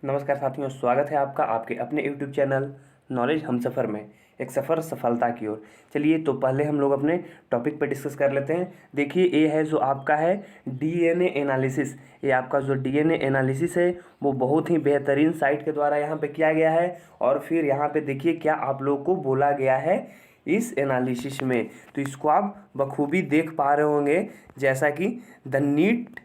नमस्कार साथियों, स्वागत है आपका आपके अपने यूट्यूब चैनल नॉलेज हमसफ़र में। एक सफ़र सफलता की ओर। चलिए तो पहले हम लोग अपने टॉपिक पे डिस्कस कर लेते हैं। देखिए ये है जो आपका है डीएनए एनालिसिस। ये आपका जो डीएनए एनालिसिस है वो बहुत ही बेहतरीन साइट के द्वारा यहाँ पे किया गया है। और फिर यहाँ पे देखिए क्या आप लोग को बोला गया है इस एनालिसिस में, तो इसको आप बखूबी देख पा रहे होंगे। जैसा कि the NEET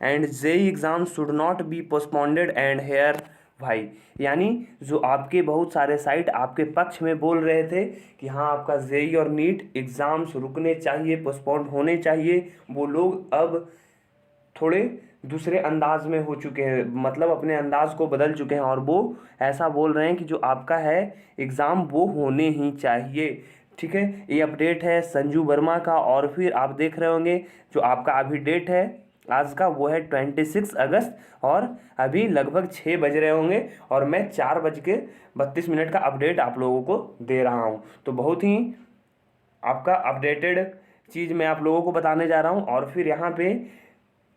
and JEE exam should not be postponed and here भाई, यानी जो आपके बहुत सारे साइट आपके पक्ष में बोल रहे थे कि हाँ आपका जेई और नीट एग्ज़ाम्स रुकने चाहिए, पोस्टपोन्ड होने चाहिए, वो लोग अब थोड़े दूसरे अंदाज में हो चुके हैं, मतलब अपने अंदाज को बदल चुके हैं और वो ऐसा बोल रहे हैं कि जो आपका है एग्ज़ाम वो होने ही चाहिए। ठीक है, ये अपडेट है संजू वर्मा का। और फिर आप देख रहे होंगे जो आपका अभी डेट है आज का वो है 26 अगस्त और अभी लगभग 6 बज रहे होंगे और मैं 4:32 का अपडेट आप लोगों को दे रहा हूँ। तो बहुत ही आपका अपडेटेड चीज़ मैं आप लोगों को बताने जा रहा हूँ। और फिर यहाँ पे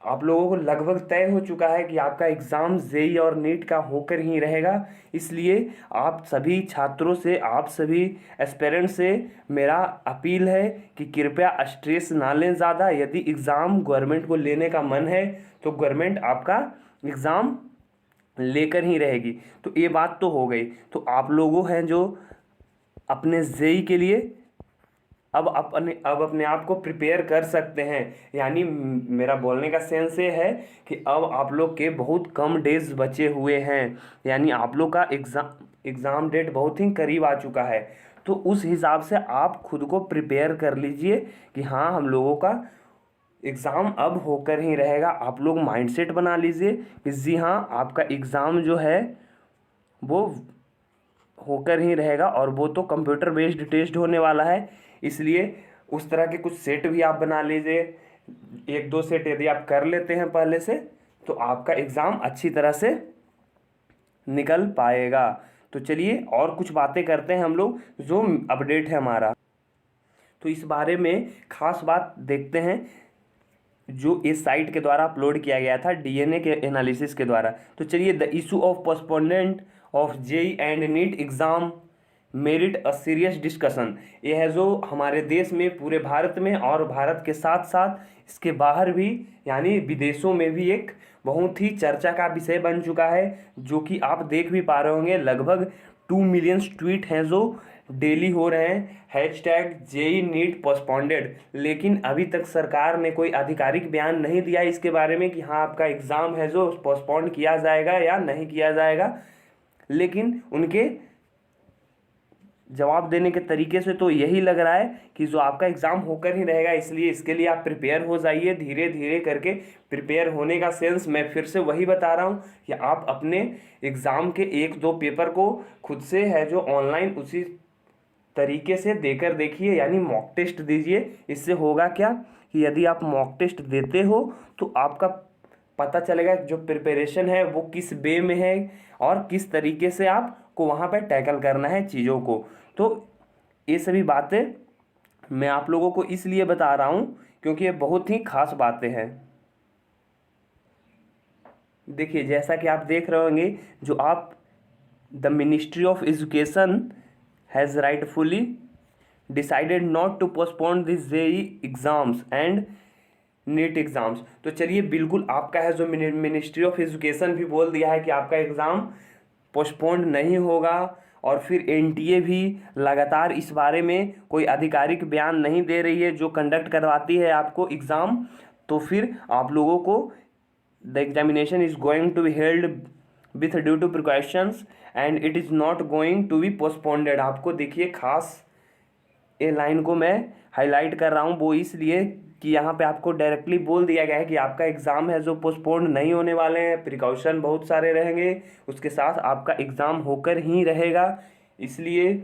आप लोगों को लगभग तय हो चुका है कि आपका एग्ज़ाम जेई और नीट का होकर ही रहेगा। इसलिए आप सभी छात्रों से, आप सभी एस्पिरेंट से मेरा अपील है कि कृपया स्ट्रेस ना लें ज़्यादा। यदि एग्ज़ाम गवर्नमेंट को लेने का मन है तो गवर्नमेंट आपका एग्ज़ाम लेकर ही रहेगी। तो ये बात तो हो गई। तो आप लोगों हैं जो अपने जेई के लिए अब अपने आप को प्रिपेयर कर सकते हैं। यानी मेरा बोलने का सेंस ये है कि अब आप लोग के बहुत कम डेज बचे हुए हैं, यानी आप लोग का एग्ज़ाम डेट बहुत ही करीब आ चुका है। तो उस हिसाब से आप खुद को प्रिपेयर कर लीजिए कि हाँ हम लोगों का एग्ज़ाम अब होकर ही रहेगा। आप लोग माइंडसेट बना लीजिए कि जी हाँ आपका एग्ज़ाम जो है वो होकर ही रहेगा और वो तो कंप्यूटर बेस्ड टेस्ट होने वाला है। इसलिए उस तरह के कुछ सेट भी आप बना लीजिए। 1-2 सेट यदि आप कर लेते हैं पहले से तो आपका एग्ज़ाम अच्छी तरह से निकल पाएगा। तो चलिए और कुछ बातें करते हैं हम लोग जो अपडेट है हमारा। तो इस बारे में ख़ास बात देखते हैं जो इस साइट के द्वारा अपलोड किया गया था डीएनए के एनालिसिस के द्वारा। तो चलिए the issue of postponement of JEE and NEET exam merit a serious discussion. ये है जो हमारे देश में, पूरे भारत में और भारत के साथ साथ इसके बाहर भी यानी विदेशों में भी एक बहुत ही चर्चा का विषय बन चुका है। जो कि आप देख भी पा रहे होंगे लगभग 2 मिलियन ट्वीट हैं जो डेली हो रहे हैं हैशटैग जेई नीट पोस्टपोन्डेड। लेकिन अभी तक सरकार ने कोई आधिकारिक बयान नहीं दिया इसके बारे में कि हाँ आपका एग्ज़ाम है जो पोस्टपोन्ड किया जाएगा या नहीं किया जाएगा। लेकिन उनके जवाब देने के तरीके से तो यही लग रहा है कि जो आपका एग्ज़ाम होकर ही रहेगा। इसलिए इसके लिए आप प्रिपेयर हो जाइए, धीरे धीरे करके प्रिपेयर होने का सेंस मैं फिर से वही बता रहा हूँ कि आप अपने एग्ज़ाम के 1-2 पेपर को खुद से है जो ऑनलाइन उसी तरीके से देकर देखिए, यानी मॉक टेस्ट दीजिए। इससे होगा क्या कि यदि आप मॉक टेस्ट देते हो तो आपका पता चलेगा जो प्रिपरेशन है वो किस वे में है और किस तरीके से आपको वहाँ पर टैकल करना है चीज़ों को। तो ये सभी बातें मैं आप लोगों को इसलिए बता रहा हूँ क्योंकि ये बहुत ही खास बातें हैं। देखिए जैसा कि आप देख रहे होंगे जो आप the ministry of education has rightfully decided not to postpone this JEE exams and NEET exams. तो चलिए बिल्कुल आपका है जो मिनिस्ट्री ऑफ एजुकेशन भी बोल दिया है कि आपका एग्ज़ाम पोस्टपोन्ड नहीं होगा। और फिर एनटीए भी लगातार इस बारे में कोई आधिकारिक बयान नहीं दे रही है जो कंडक्ट करवाती है आपको एग्ज़ाम। तो फिर आप लोगों को the examination is going to be held with due to precautions and it is not going to be postponed. आपको देखिए खास ये लाइन को मैं हाईलाइट कर रहा हूँ वो इसलिए कि यहाँ पे आपको डायरेक्टली बोल दिया गया है कि आपका एग्ज़ाम है जो पोस्टपोन्ड नहीं होने वाले हैं, प्रिकॉशन बहुत सारे रहेंगे, उसके साथ आपका एग्ज़ाम होकर ही रहेगा। इसलिए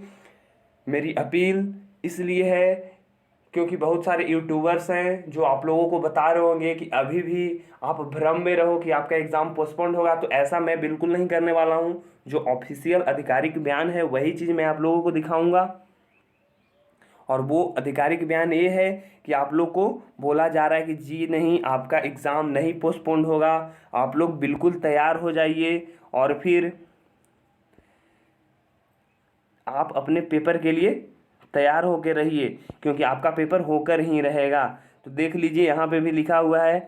मेरी अपील इसलिए है क्योंकि बहुत सारे यूट्यूबर्स हैं जो आप लोगों को बता रहे होंगे कि अभी भी आप भ्रम में रहो कि आपका एग्ज़ाम पोस्टपोन्ड होगा। तो ऐसा मैं बिल्कुल नहीं करने वाला हूँ। जो ऑफिशियल आधिकारिक बयान है वही चीज़ मैं आप लोगों को दिखाऊँगा। और वो आधिकारिक बयान ये है कि आप लोग को बोला जा रहा है कि जी नहीं आपका एग्ज़ाम नहीं पोस्टपोन्ड होगा, आप लोग बिल्कुल तैयार हो जाइए और फिर आप अपने पेपर के लिए तैयार होकर रहिए, क्योंकि आपका पेपर होकर ही रहेगा। तो देख लीजिए यहाँ पे भी लिखा हुआ है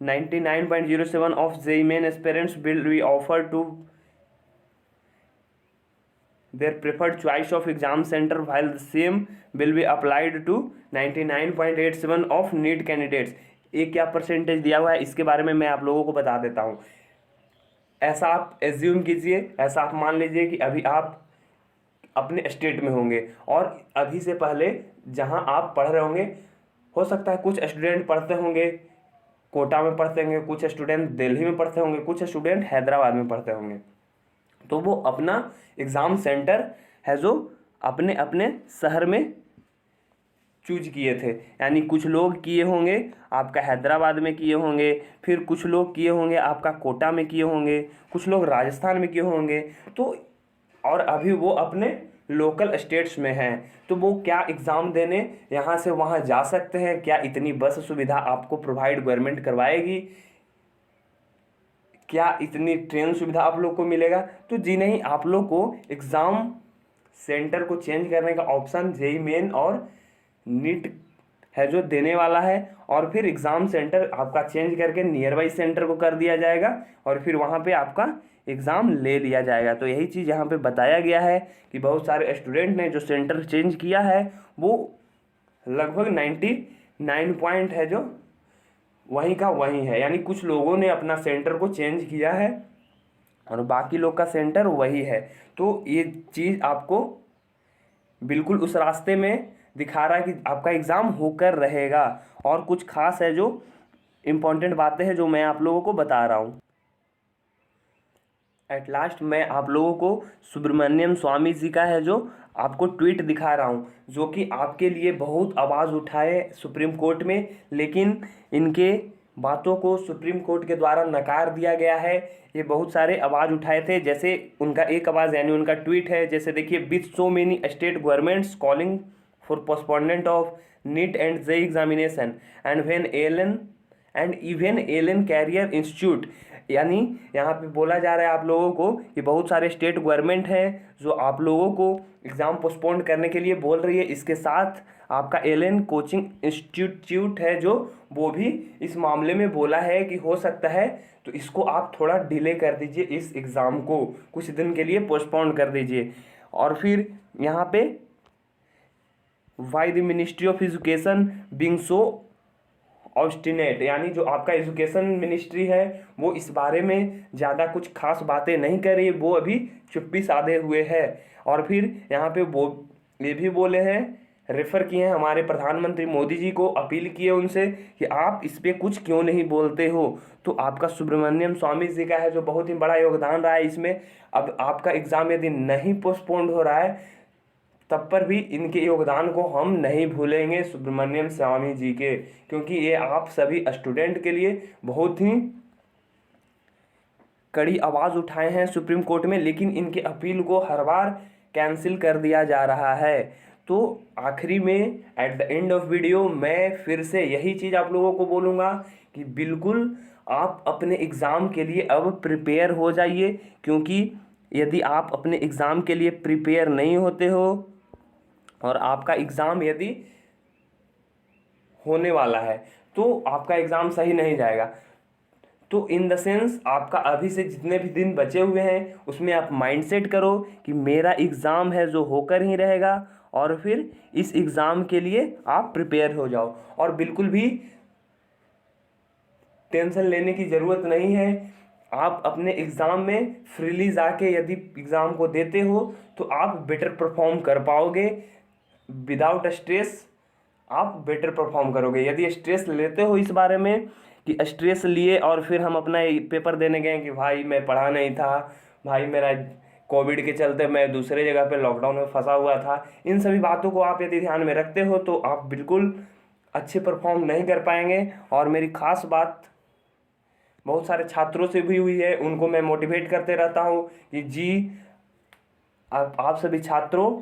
99.07 of JEE main aspirants will be offer to their preferred choice of exam center, while the same will be applied to 99.87 of NEET candidates। एक क्या परसेंटेज दिया हुआ है इसके बारे में मैं आप लोगों को बता देता हूँ। ऐसा आप एज्यूम कीजिए, ऐसा आप मान लीजिए कि अभी आप अपने स्टेट में होंगे और अभी से पहले जहाँ आप पढ़ रहे होंगे, हो सकता है कुछ स्टूडेंट पढ़ते होंगे कोटा में पढ़ते होंगे, कुछ स्टूडेंट दिल्ली में पढ़ते होंगे, कुछ स्टूडेंट हैदराबाद में पढ़ते होंगे। तो वो अपना एग्ज़ाम सेंटर है जो अपने अपने शहर में चूज किए थे, यानी कुछ लोग किए होंगे आपका हैदराबाद में किए होंगे, फिर कुछ लोग किए होंगे आपका कोटा में किए होंगे, कुछ लोग राजस्थान में किए होंगे। तो और अभी वो अपने लोकल स्टेट्स में हैं, तो वो क्या एग्ज़ाम देने यहाँ से वहाँ जा सकते हैं? क्या इतनी बस सुविधा आपको प्रोवाइड गवर्नमेंट करवाएगी? क्या इतनी ट्रेन सुविधा आप लोग को मिलेगा? तो जी नहीं, आप लोग को एग्ज़ाम सेंटर को चेंज करने का ऑप्शन जेईई मेन और नीट है जो देने वाला है, और फिर एग्ज़ाम सेंटर आपका चेंज करके नियर बाई सेंटर को कर दिया जाएगा और फिर वहाँ पे आपका एग्ज़ाम ले लिया जाएगा। तो यही चीज़ यहाँ पे बताया गया है कि बहुत सारे स्टूडेंट ने जो सेंटर चेंज किया है वो लगभग 99 पॉइंट है जो वहीं का वहीं है, यानी कुछ लोगों ने अपना सेंटर को चेंज किया है और बाकी लोग का सेंटर वही है। तो ये चीज़ आपको बिल्कुल उस रास्ते में दिखा रहा है कि आपका एग्ज़ाम होकर रहेगा, और कुछ खास है जो इम्पोर्टेंट बातें हैं जो मैं आप लोगों को बता रहा हूँ। एट लास्ट मैं आप लोगों को सुब्रमण्यम स्वामी जी का है जो आपको ट्वीट दिखा रहा हूँ, जो कि आपके लिए बहुत आवाज़ उठाए सुप्रीम कोर्ट में, लेकिन इनके बातों को सुप्रीम कोर्ट के द्वारा नकार दिया गया है। ये बहुत सारे आवाज़ उठाए थे, जैसे उनका एक आवाज़ यानी उनका ट्वीट है, जैसे देखिए, with so many state governments calling for postponement of NEET and JEE examination and when Allen and even Allen career institute, यानी यहाँ पे बोला जा रहा है आप लोगों को कि बहुत सारे स्टेट गवर्नमेंट हैं जो आप लोगों को एग्ज़ाम पोस्टपोन करने के लिए बोल रही है। इसके साथ आपका एलन कोचिंग इंस्टीट्यूट है जो वो भी इस मामले में बोला है कि हो सकता है तो इसको आप थोड़ा डिले कर दीजिए, इस एग्ज़ाम को कुछ दिन के लिए पोस्टपोन कर दीजिए। और फिर यहाँ पे why the ministry of education being so obstinate, यानी जो आपका एजुकेशन मिनिस्ट्री है वो इस बारे में ज़्यादा कुछ खास बातें नहीं कर रही, वो अभी चुप्पी साधे हुए है। और फिर यहाँ पे वो ये भी बोले हैं, रेफ़र किए हैं हमारे प्रधानमंत्री मोदी जी को, अपील किए उनसे कि आप इस पर कुछ क्यों नहीं बोलते हो। तो आपका सुब्रमण्यम स्वामी जी का है जो बहुत ही बड़ा योगदान रहा है इसमें। अब आपका एग्ज़ाम यदि नहीं पोस्टपोन्ड हो रहा है तब पर भी इनके योगदान को हम नहीं भूलेंगे, सुब्रमण्यम स्वामी जी के, क्योंकि ये आप सभी स्टूडेंट के लिए बहुत ही कड़ी आवाज़ उठाए हैं सुप्रीम कोर्ट में, लेकिन इनके अपील को हर बार कैंसिल कर दिया जा रहा है। तो आखिरी में at the end of video मैं फिर से यही चीज़ आप लोगों को बोलूँगा कि बिल्कुल आप अपने एग्ज़ाम के लिए अब प्रिपेयर हो जाइए, क्योंकि यदि आप अपने एग्ज़ाम के लिए प्रिपेयर नहीं होते हो और आपका एग्ज़ाम यदि होने वाला है तो आपका एग्ज़ाम सही नहीं जाएगा। तो इन द सेंस आपका अभी से जितने भी दिन बचे हुए हैं उसमें आप माइंडसेट करो कि मेरा एग्ज़ाम है जो होकर ही रहेगा, और फिर इस एग्ज़ाम के लिए आप प्रिपेयर हो जाओ। और बिल्कुल भी टेंशन लेने की ज़रूरत नहीं है। आप अपने एग्ज़ाम में फ्रीली जाके यदि एग्ज़ाम को देते हो तो आप बेटर परफॉर्म कर पाओगे। विदाउट स्ट्रेस आप बेटर परफॉर्म करोगे। यदि स्ट्रेस लेते हो इस बारे में कि स्ट्रेस लिए और फिर हम अपना पेपर देने गए कि भाई मैं पढ़ा नहीं था, भाई मेरा कोविड के चलते मैं दूसरे जगह पे लॉकडाउन में फंसा हुआ था, इन सभी बातों को आप यदि ध्यान में रखते हो तो आप बिल्कुल अच्छे परफॉर्म नहीं कर पाएंगे। और मेरी खास बात बहुत सारे छात्रों से भी हुई है, उनको मैं मोटिवेट करते रहता हूँ कि जी आप सभी छात्रों,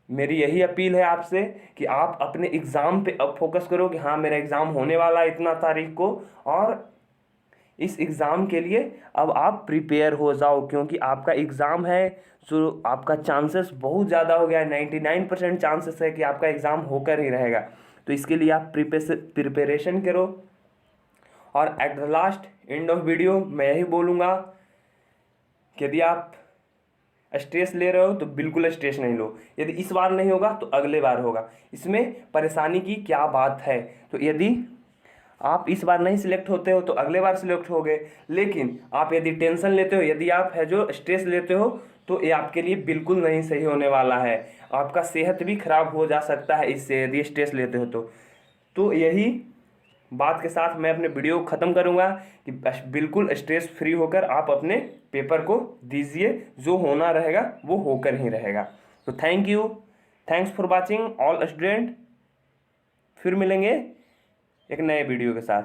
मेरी यही अपील है आपसे कि आप अपने एग्ज़ाम पे अब फोकस करो कि हाँ मेरा एग्ज़ाम होने वाला है इतना तारीख को, और इस एग्ज़ाम के लिए अब आप प्रिपेयर हो जाओ, क्योंकि आपका एग्ज़ाम है जो आपका चांसेस बहुत ज़्यादा हो गया है, 99% चांसेस है कि आपका एग्ज़ाम होकर ही रहेगा। तो इसके लिए आप प्रिपरेशन करो। और at the last end of video मैं यही बोलूँगा कि यदि आप स्ट्रेस ले रहे हो तो बिल्कुल स्ट्रेस नहीं लो। यदि इस बार नहीं होगा तो अगले बार होगा, इसमें परेशानी की क्या बात है। तो यदि आप इस बार नहीं सिलेक्ट होते हो तो अगले बार सिलेक्ट हो गए, लेकिन आप यदि टेंशन लेते हो, यदि आप है जो स्ट्रेस लेते हो, तो ये आपके लिए बिल्कुल नहीं सही होने वाला है। आपका सेहत भी खराब हो जा सकता है इससे, यदि स्ट्रेस लेते हो तो यही बात के साथ मैं अपने वीडियो को ख़त्म करूँगा कि बिल्कुल स्ट्रेस फ्री होकर आप अपने पेपर को दीजिए, जो होना रहेगा वो होकर ही रहेगा। तो thank you, thanks for watching all student. फिर मिलेंगे एक नए वीडियो के साथ।